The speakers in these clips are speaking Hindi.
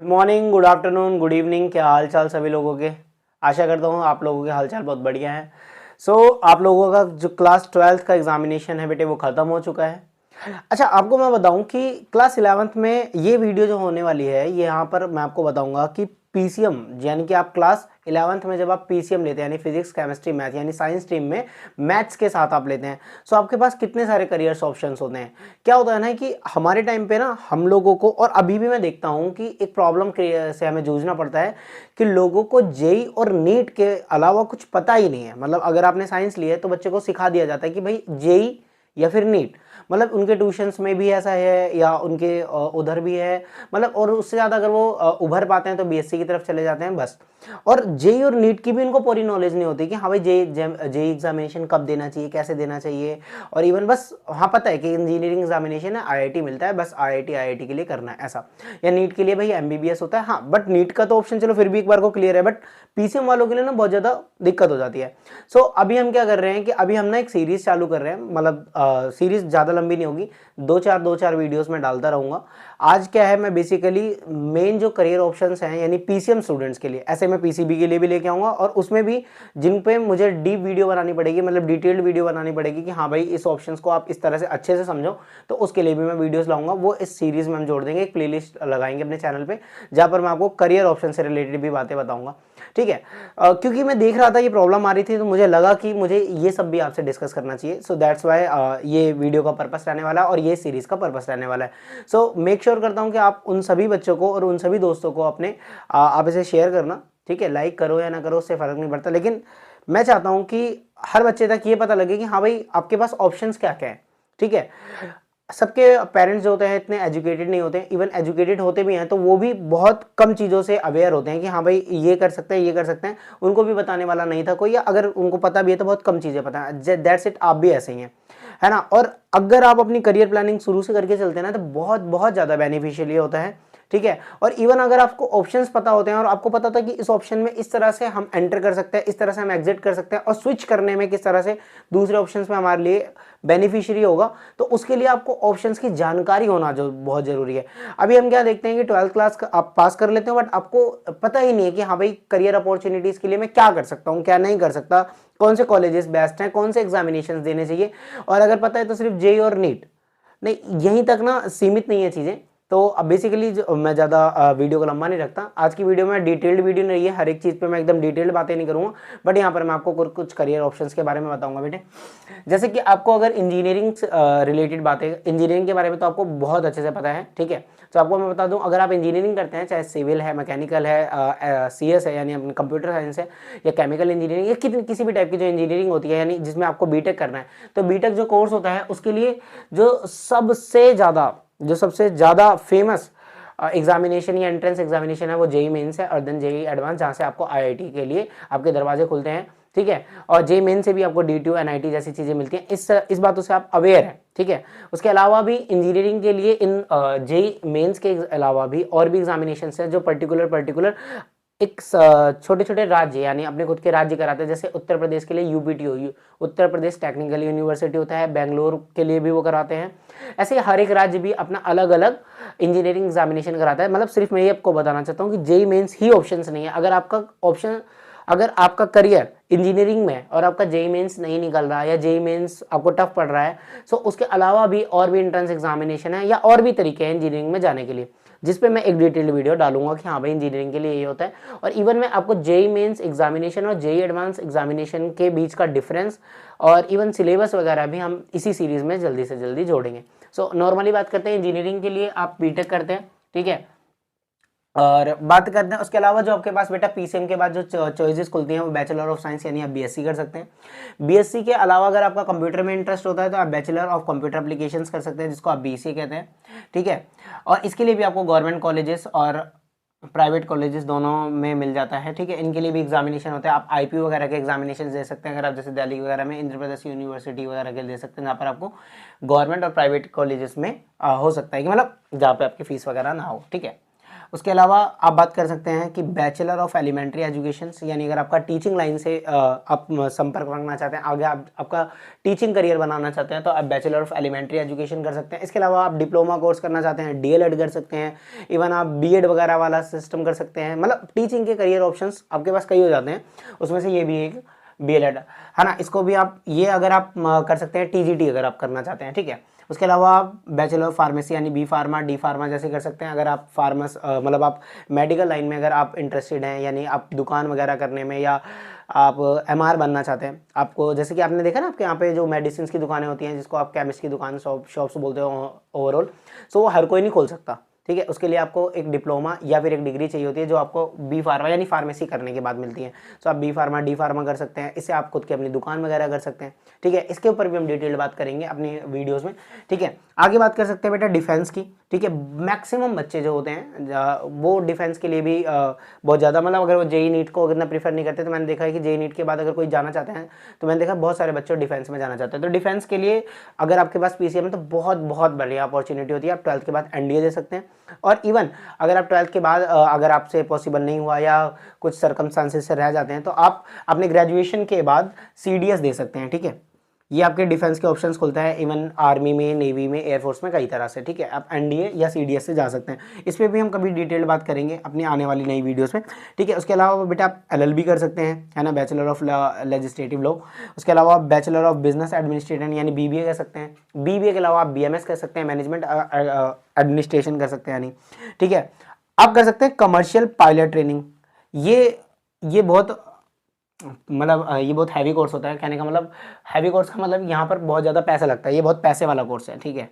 Good morning, good afternoon, good evening. क्या हाल चाल सभी लोगों के। आशा करता हूँ आप लोगों के हाल चाल बहुत बढ़िया है। आप लोगों का जो क्लास 12th का एग्जामिनेशन है बेटे वो ख़त्म हो चुका है। अच्छा, आपको मैं बताऊं कि क्लास 11th में ये वीडियो जो होने वाली है, ये यहाँ पर मैं आपको बताऊंगा कि पीसीएम यानी कि आप क्लास 11th में जब आप पीसीएम लेते हैं यानी फिजिक्स केमिस्ट्री मैथ यानी साइंस स्ट्रीम में मैथ्स के साथ आप लेते हैं, सो आपके पास कितने सारे करियर्स ऑप्शंस होते हैं। क्या होता है ना कि हमारे टाइम पे ना हम लोगों को, और अभी भी मैं देखता हूँ कि एक प्रॉब्लम से हमें जूझना पड़ता है कि लोगों को जेई और नीट के अलावा कुछ पता ही नहीं है। मतलब अगर आपने साइंस लिया है तो बच्चे को सिखा दिया जाता है कि भाई जेई या फिर नीट। मतलब उनके ट्यूशंस में भी ऐसा है या उनके उधर भी है। मतलब और उससे ज़्यादा अगर वो उभर पाते हैं तो बीएससी की तरफ चले जाते हैं बस। और जेई और नीट की भी इनको पूरी नॉलेज नहीं होती कि हाँ भाई जेई एग्जामिनेशन कब देना चाहिए, कैसे देना चाहिए। और इवन बस हाँ पता है कि इंजीनियरिंग एग्जामिनेशन है, आईआईटी मिलता है, बस आईआईटी के लिए करना है ऐसा। या नीट के लिए भाई एमबीबीएस होता है। हाँ बट नीट का तो ऑप्शन चलो फिर भी एक बार को क्लियर है, बट पीसीएम वालों के लिए ना बहुत ज़्यादा दिक्कत हो जाती है। अभी हम क्या कर रहे हैं कि अभी हम ना एक सीरीज चालू कर रहे हैं। मतलब सीरीज ज़्यादा लंबी नहीं होगी, दो चार वीडियोस में डालता रहूँगा। आज क्या है, मैं बेसिकली मेन जो करियर ऑप्शंस हैं यानी पीसीएम स्टूडेंट्स के लिए, ऐसे मैं पीसीबी के लिए भी लेके आऊँगा और उसमें भी जिन पे मुझे डीप वीडियो बनानी पड़ेगी, मतलब डिटेल्ड वीडियो बनानी पड़ेगी कि हाँ भाई इस ऑप्शंस को आप इस तरह से अच्छे से समझो, तो उसके लिए भी मैं वीडियोस लाऊंगा। वो इस सीरीज में हम जोड़ देंगे, एक प्लेलिस्ट लगाएंगे अपने चैनल पे जहाँ पर मैं आपको करियर ऑप्शन से रिलेटेड भी बातें बताऊंगा। ठीक है। क्योंकि मैं देख रहा था ये प्रॉब्लम आ रही थी तो मुझे लगा कि मुझे ये सब भी आपसे डिस्कस करना चाहिए। सो दैट्स वाई ये वीडियो का पर्पस रहने वाला है और ये सीरीज का पर्पस रहने वाला है। सो मेक श्योर करता हूँ कि आप उन सभी बच्चों को और उन सभी दोस्तों को अपने आप इसे शेयर करना। ठीक है, लाइक करो या ना करो उससे फ़र्क नहीं पड़ता, लेकिन मैं चाहता हूँ कि हर बच्चे तक ये पता लगे कि हाँ भाई आपके पास ऑप्शंस क्या क्या है। ठीक है। सबके पेरेंट्स जो होते हैं इतने एजुकेटेड नहीं होते हैं, इवन एजुकेटेड होते भी हैं तो वो भी बहुत कम चीज़ों से अवेयर होते हैं कि हाँ भाई ये कर सकते हैं ये कर सकते हैं। उनको भी बताने वाला नहीं था कोई, या अगर उनको पता भी है तो बहुत कम चीज़ें पता है। दैट्स इट, आप भी ऐसे ही हैं, है ना। और अगर आप अपनी करियर प्लानिंग शुरू से करके चलते हैं ना तो बहुत बहुत ज़्यादा बेनिफिशियल ये होता है। ठीक है। और इवन अगर आपको ऑप्शंस पता होते हैं और आपको पता था कि इस ऑप्शन में इस तरह से हम एंटर कर सकते हैं, इस तरह से हम एग्जिट कर सकते हैं और स्विच करने में किस तरह से दूसरे ऑप्शंस में हमारे लिए बेनिफिशियरी होगा, तो उसके लिए आपको ऑप्शंस की जानकारी होना जो बहुत जरूरी है। अभी हम क्या देखते हैं कि 12th क्लास आप पास कर लेते हो बट आपको पता ही नहीं है कि हाँ भाई करियर अपॉर्चुनिटीज के लिए मैं क्या कर सकता हूँ क्या नहीं कर सकता, कौन से कॉलेजेस बेस्ट हैं, कौन से एग्जामिनेशन देने चाहिए। और अगर पता है तो सिर्फ जेई और नीट नहीं, यहीं तक ना सीमित नहीं है चीज़ें। तो अब बेसिकली मैं ज़्यादा वीडियो को लंबा नहीं रखता। आज की वीडियो में डिटेल्ड वीडियो नहीं है, हर एक चीज़ पे मैं एकदम डिटेल्ड बातें नहीं करूँगा, बट यहाँ पर मैं आपको कुछ करियर ऑप्शंस के बारे में बताऊँगा बेटे। जैसे कि आपको अगर इंजीनियरिंग रिलेटेड बातें, इंजीनियरिंग के बारे में तो आपको बहुत अच्छे से पता है। ठीक है। तो आपको मैं बता दूं, अगर आप इंजीनियरिंग करते हैं, चाहे सिविल है, मैकेनिकल है, सीएस है यानी अपनी कंप्यूटर साइंस है, या केमिकल इंजीनियरिंग, या किसी भी टाइप की जो इंजीनियरिंग होती है यानी जिसमें आपको बीटेक करना है, तो बीटेक जो कोर्स होता है उसके लिए जो सबसे ज़्यादा फेमस एग्जामिनेशन या एंट्रेंस एग्जामिनेशन है वो जेई मेंस है और देन जेई एडवांस, जहाँ से आपको आईआईटी के लिए आपके दरवाजे खुलते हैं। ठीक है। और जेई मेन से भी आपको डीटीयू एनआईटी जैसी चीज़ें मिलती हैं। इस बातों से आप अवेयर हैं। ठीक है। उसके अलावा भी इंजीनियरिंग के लिए इन जेई मेंस के अलावा भी और भी एग्जामिनेशन हैं जो पर्टिकुलर एक छोटे छोटे राज्य यानी अपने खुद के राज्य कराते हैं। जैसे उत्तर प्रदेश के लिए यूपीटीओ, उत्तर प्रदेश टेक्निकल यूनिवर्सिटी होता है, बेंगलोर के लिए भी वो कराते हैं। ऐसे हर एक राज्य भी अपना अलग अलग इंजीनियरिंग एग्जामिनेशन कराता है। मतलब सिर्फ मैं ये आपको बताना चाहता हूँ कि जेई मेंस ही ऑप्शंस नहीं है। अगर आपका करियर इंजीनियरिंग में है और आपका जेई मेंस नहीं निकल रहा है या जेई मेंस आपको टफ पड़ रहा है, सो उसके अलावा भी और भी एंट्रेंस एग्जामिनेशन है या और भी तरीके हैं इंजीनियरिंग में जाने के लिए, जिस पे मैं एक डिटेल्ड वीडियो डालूंगा कि हाँ भाई इंजीनियरिंग के लिए ये होता है। और इवन मैं आपको जेई मेंस एग्जामिनेशन और जेई एडवांस एग्जामिनेशन के बीच का डिफरेंस और इवन सिलेबस वगैरह भी हम इसी सीरीज में जल्दी से जल्दी जोड़ेंगे। नॉर्मली बात करते हैं इंजीनियरिंग के लिए आप बीटेक करते हैं। ठीक है। और बात करते हैं उसके अलावा जो आपके पास बेटा पीसीएम के बाद जो चॉइसेस खुलती हैं वो बैचलर ऑफ साइंस यानी आप बीएससी कर सकते हैं। बीएससी के अलावा अगर आपका कंप्यूटर में इंटरेस्ट होता है तो आप बैचलर ऑफ कंप्यूटर एप्लीकेशंस कर सकते हैं, जिसको आप बीसीए कहते हैं। ठीक है। और इसके लिए भी आपको गवर्नमेंट कॉलेजेस और प्राइवेट कॉलेजेस दोनों में मिल जाता है। ठीक है। इनके लिए भी एग्जामिनेशन होता है। आप आईपी वगैरह के एग्जामिनेशन दे सकते हैं अगर आप जैसे दिल्ली वगैरह में इंद्र प्रदेश यूनिवर्सिटी वगैरह के दे सकते हैं, जहाँ पर आपको गवर्नमेंट और प्राइवेट कॉलेजेस में हो सकता है कि मतलब जहाँ पे आपकी फीस वगैरह ना हो। ठीक है। उसके अलावा आप बात कर सकते हैं कि बैचलर ऑफ एलिमेंट्री एजुकेशन, यानी अगर आपका टीचिंग लाइन से आप संपर्क रखना चाहते हैं, आगे आपका टीचिंग करियर बनाना चाहते हैं, तो आप बैचलर ऑफ एलिमेंट्री एजुकेशन कर सकते हैं। इसके अलावा आप डिप्लोमा कोर्स करना चाहते हैं, डीएलएड कर सकते हैं, इवन आप बीएड वगैरह वाला सिस्टम कर सकते हैं। मतलब टीचिंग के करियर ऑप्शंस आपके पास कई हो जाते हैं, उसमें से ये भी एक बीएलएड है ना, इसको भी आप ये अगर आप कर सकते हैं, टीजीटी अगर आप करना चाहते हैं, ठीक है। उसके अलावा आप बैचलर ऑफ फार्मेसी यानी बी फार्मा, डी फार्मा जैसे कर सकते हैं। अगर आप मतलब आप मेडिकल लाइन में अगर आप इंटरेस्टेड हैं, यानी आप दुकान वगैरह करने में, या आप एमआर बनना चाहते हैं, आपको जैसे कि आपने देखा ना आपके यहाँ पे जो मेडिसिन की दुकानें होती हैं, जिसको आप केमिस्ट की दुकान शॉप्स बोलते हो ओवरऑल, सो वो हर कोई नहीं खोल सकता, ठीक है। उसके लिए आपको एक डिप्लोमा या फिर एक डिग्री चाहिए होती है, जो आपको बी फार्मा यानी फार्मेसी करने के बाद मिलती है। तो आप बी फार्मा, डी फार्मा कर सकते हैं, इससे आप खुद की अपनी दुकान वगैरह कर सकते हैं, ठीक है। इसके ऊपर भी हम डिटेल बात करेंगे अपनी वीडियोस में, ठीक है। आगे बात कर सकते हैं बेटा डिफेंस की, ठीक है। मैक्सिमम बच्चे जो होते हैं वो डिफेंस के लिए भी बहुत ज़्यादा, मतलब अगर वो जेई नीट को इतना प्रीफर नहीं करते, तो मैंने देखा है कि जेई नीट के बाद अगर कोई जाना चाहते हैं, तो मैंने देखा बहुत सारे बच्चे डिफेंस में जाना चाहते हैं। तो डिफेंस के लिए अगर आपके पास पीसीएम है, तो बहुत बहुत बढ़िया अपॉर्चुनिटी होती है। आप 12th के बाद एनडीए दे सकते हैं, और इवन अगर आप 12th के बाद अगर आपसे पॉसिबल नहीं हुआ या कुछ सर्कमस्टांसेस से रह जाते हैं, तो आप अपने ग्रेजुएशन के बाद सीडीएस दे सकते हैं, ठीक है। ये आपके डिफेंस के ऑप्शंस खुलता है, इवन आर्मी में, नेवी में, एयरफोर्स में, कई तरह से, ठीक है। आप एनडीए या सीडीएस से जा सकते हैं। इस पर भी हम कभी डिटेल बात करेंगे अपनी आने वाली नई वीडियोस में, ठीक है। उसके अलावा बेटा आप एलएलबी कर सकते हैं, है ना, बैचलर ऑफ लेजिस्लेटिव लॉ। उसके अलावा आप बैचलर ऑफ बिजनेस एडमिनिस्ट्रेशन यानी बीबीए कर सकते हैं। बीबीए के अलावा आप बीएमएस कर सकते हैं, मैनेजमेंट एडमिनिस्ट्रेशन कर सकते हैं, यानी, ठीक है। आप कर सकते हैं कमर्शियल पायलट ट्रेनिंग। ये बहुत मतलब ये बहुत हैवी कोर्स होता है, कहने का मतलब हैवी कोर्स का मतलब यहाँ पर बहुत ज़्यादा पैसा लगता है, ये बहुत पैसे वाला कोर्स है, ठीक है।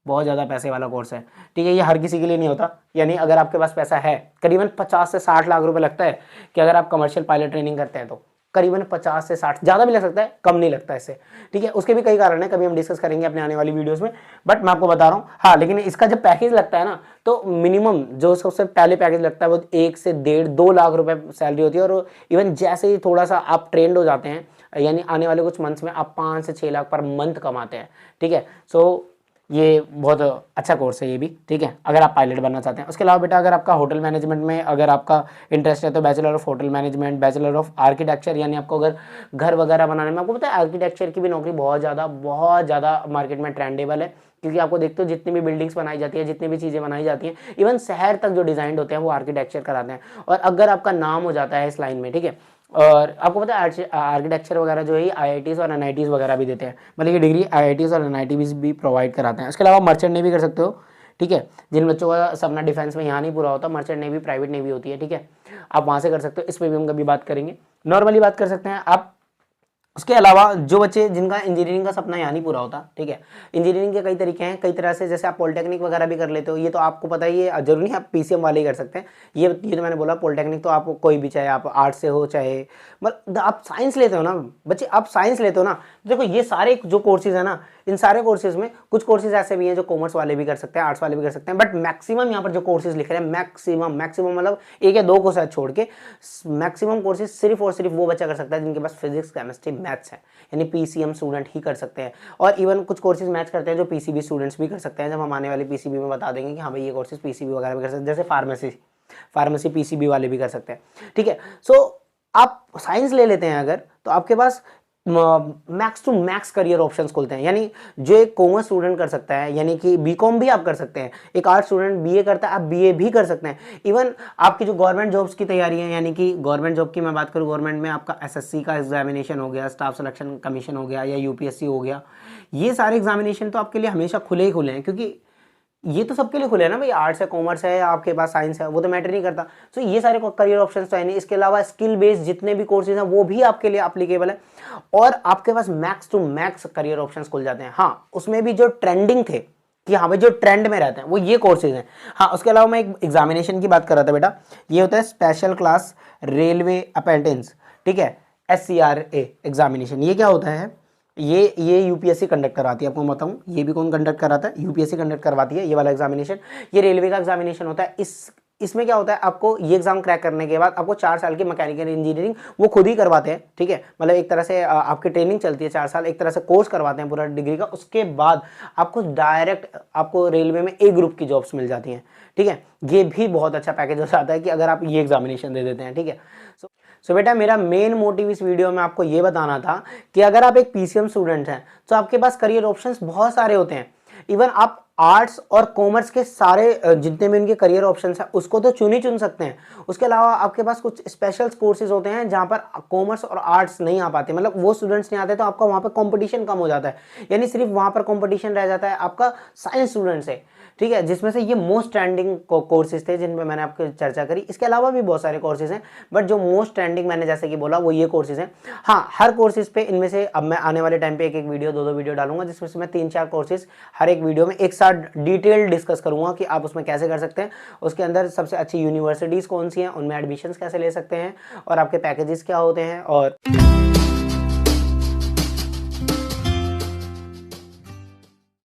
बहुत ज़्यादा पैसे वाला कोर्स है, ठीक है। ये हर किसी के लिए नहीं होता, यानी अगर आपके पास पैसा है, करीबन 50 से 60 लाख रुपए लगता है कि अगर आप कमर्शियल पायलट ट्रेनिंग करते हैं, तो करीबन 50 से 60, ज़्यादा भी लग सकता है, कम नहीं लगता इससे, ठीक है। उसके भी कई कारण है, कभी हम डिस्कस करेंगे अपने आने वाली वीडियोस में, बट मैं आपको बता रहा हूँ। हाँ, लेकिन इसका जब पैकेज लगता है ना, तो मिनिमम जो सबसे पहले पैकेज लगता है वो 1 से 1.5-2 लाख रुपए सैलरी होती है, और इवन जैसे ही थोड़ा सा आप ट्रेंड हो जाते हैं, यानी आने वाले कुछ मंथ्स में आप 5 से 6 लाख पर मंथ कमाते हैं, ठीक है। सो ये बहुत अच्छा कोर्स है ये भी, ठीक है, अगर आप पायलट बनना चाहते हैं। उसके अलावा बेटा अगर आपका होटल मैनेजमेंट में अगर आपका इंटरेस्ट है, तो bachelor of hotel management, bachelor of architecture, यानी आपको अगर घर वगैरह बनाने में, आपको पता है आर्किटेक्चर की भी नौकरी बहुत ज़्यादा मार्केट में ट्रेंडेबल है, क्योंकि आपको देखते हो जितनी भी बिल्डिंग्स बनाई जाती है, जितनी भी चीज़ें बनाई जाती हैं, इवन शहर तक जो डिज़ाइन होते हैं वो आर्किटेक्चर कराते हैं। और अगर आपका नाम हो जाता है इस लाइन में, ठीक है, और आपको पता है आर्किटेक्चर वगैरह जो है आईआईटीज़ और एनआईटीज़ वगैरह भी देते हैं, मतलब ये डिग्री आईआईटीज़ और एनआईटीज़ भी प्रोवाइड कराते हैं। उसके अलावा मर्चेंट नेवी कर सकते हो, ठीक है। जिन बच्चों का सपना डिफेंस में यहाँ नहीं पूरा होता, मर्चेंट नेवी प्राइवेट नेवी होती है, ठीक है, आप वहाँ से कर सकते हो। इस पर भी हम कभी बात करेंगे, नॉर्मली बात कर सकते हैं आप। उसके अलावा जो बच्चे जिनका इंजीनियरिंग का सपना यहाँ नहीं पूरा होता, ठीक है, इंजीनियरिंग के कई तरीके हैं, कई तरह से, जैसे आप पॉलिटेक्निक वगैरह भी कर लेते हो, ये तो आपको पता ही है, जरूरी नहीं आप पीसीएम वाले ही कर सकते हैं। ये तो मैंने बोला पॉलिटेक्निक तो आप कोई भी, चाहे आप आर्ट्स से हो, चाहे मतलब आप साइंस लेते हो ना बच्चे, आप साइंस लेते हो ना, देखो ये सारे जो कोर्सेज है ना, इन सारे कोर्सेज में कुछ कोर्सेज ऐसे भी हैं जो कॉमर्स वाले भी कर सकते हैं, आर्ट्स वाले भी कर सकते हैं, बट मैक्सिमम यहाँ पर जो कोर्सेज लिख रहे हैं, मैक्सिमम मतलब 1 या 2 को शायद छोड़ के मैक्सिमम कोर्सेज सिर्फ और सिर्फ वो बच्चा कर सकता है जिनके पास फिजिक्स, केमिस्ट्री, मैथ्स है, यानी पीसीएम स्टूडेंट ही कर सकते हैं। और इवन कुछ कोर्सेज मैच करते हैं जो पीसीबी स्टूडेंट्स भी कर सकते हैं, जब हम आने वाले पीसीबी में बता देंगे कि हाँ भाई ये कोर्सेज पीसीबी वगैरह भी कर सकते हैं, जैसे फार्मेसी पीसीबी वाले भी कर सकते हैं, ठीक है। सो आप साइंस ले लेते हैं अगर, तो आपके पास max to max career options खुलते हैं, यानी जो एक कॉमर्स स्टूडेंट कर सकता है, यानी कि बीकॉम भी आप कर सकते हैं, एक आर्ट स्टूडेंट बीए करता है, आप बीए भी कर सकते हैं। इवन आपकी जो गवर्नमेंट जॉब्स की तैयारी है, यानी कि गवर्नमेंट जॉब की मैं बात करूँ, गवर्नमेंट में आपका एसएससी का एग्जामिनेशन हो गया, स्टाफ सिलेक्शन कमीशन हो गया, या यूपीएससी हो गया, ये सारे एग्जामिनेशन तो आपके लिए हमेशा खुले ही खुले हैं, क्योंकि ये तो सबके लिए खुले हैं ना भाई, आर्ट्स है, कॉमर्स है, या आपके पास साइंस है, वो तो मैटर नहीं करता। सो ये सारे करियर ऑप्शंस तो है नहीं। इसके अलावा स्किल बेस्ड जितने भी कोर्सेज हैं वो भी आपके लिए एप्लीकेबल है, और आपके पास max to max career options खुल जाते हैं। हाँ, उसमें भी जो ट्रेंडिंग थे कि हाँ भाई जो ट्रेंड में रहते हैं वो ये कोर्सेज हैं। हाँ, उसके अलावा मैं एक एग्जामिनेशन की बात कर रहा था बेटा, ये होता है स्पेशल क्लास रेलवे अपेंटेंस, ठीक है, SCRA एग्जामिनेशन। ये क्या होता है, ये यूपीएससी कंडक्ट करवाती है, आपको बताऊं ये भी कौन कंडक्ट कराता है, यूपीएससी कंडक्ट करवाती है ये वाला एग्जामिनेशन। ये रेलवे का एग्जामिनेशन होता है। इस इसमें क्या होता है, आपको ये एग्जाम क्रैक करने के बाद आपको 4 साल की मैकेनिकल इंजीनियरिंग वो खुद ही करवाते हैं, ठीक है, मतलब एक तरह से आपकी ट्रेनिंग चलती है 4 साल, एक तरह से कोर्स करवाते हैं पूरा डिग्री का। उसके बाद आपको डायरेक्ट आपको रेलवे में ए ग्रुप की जॉब्स मिल जाती हैं, ठीक है। ये भी बहुत अच्छा पैकेज हो जाता है कि अगर आप ये एग्जामिनेशन दे देते हैं, ठीक है। सो बेटा मेरा मेन मोटिव इस वीडियो में आपको ये बताना था कि अगर आप एक पीसीएम स्टूडेंट हैं तो आपके पास करियर ऑप्शंस बहुत सारे होते हैं। इवन आप आर्ट्स और कॉमर्स के सारे जितने भी उनके करियर ऑप्शंस हैं उसको तो चुन ही चुन सकते हैं। उसके अलावा आपके पास कुछ स्पेशल कोर्सेज होते हैं जहां पर कॉमर्स और आर्ट्स नहीं आ पाते, मतलब वो स्टूडेंट्स नहीं आते, तो आपका वहां पर कंपटीशन कम हो जाता है, यानी सिर्फ वहां पर कंपटीशन रह जाता है आपका साइंस स्टूडेंट से, ठीक है, जिसमें से ये मोस्ट ट्रेंडिंग कोर्सेज थे जिन पे मैंने आपको चर्चा करी। इसके अलावा भी बहुत सारे कोर्सेज हैं, बट जो मोस्ट ट्रेंडिंग मैंने जैसे कि बोला वो ये कोर्सेज हैं। हाँ, हर कोर्सेज पे इनमें से अब मैं आने वाले टाइम पे एक एक वीडियो, दो वीडियो डालूंगा, जिसमें से मैं 3-4 कोर्सेज हर एक वीडियो में एक साथ डिटेल डिस्कस करूंगा कि आप उसमें कैसे कर सकते हैं, उसके अंदर सबसे अच्छी यूनिवर्सिटीज़ कौन सी हैं, उनमें एडमिशन्स कैसे ले सकते हैं, और आपके पैकेजेस क्या होते हैं, और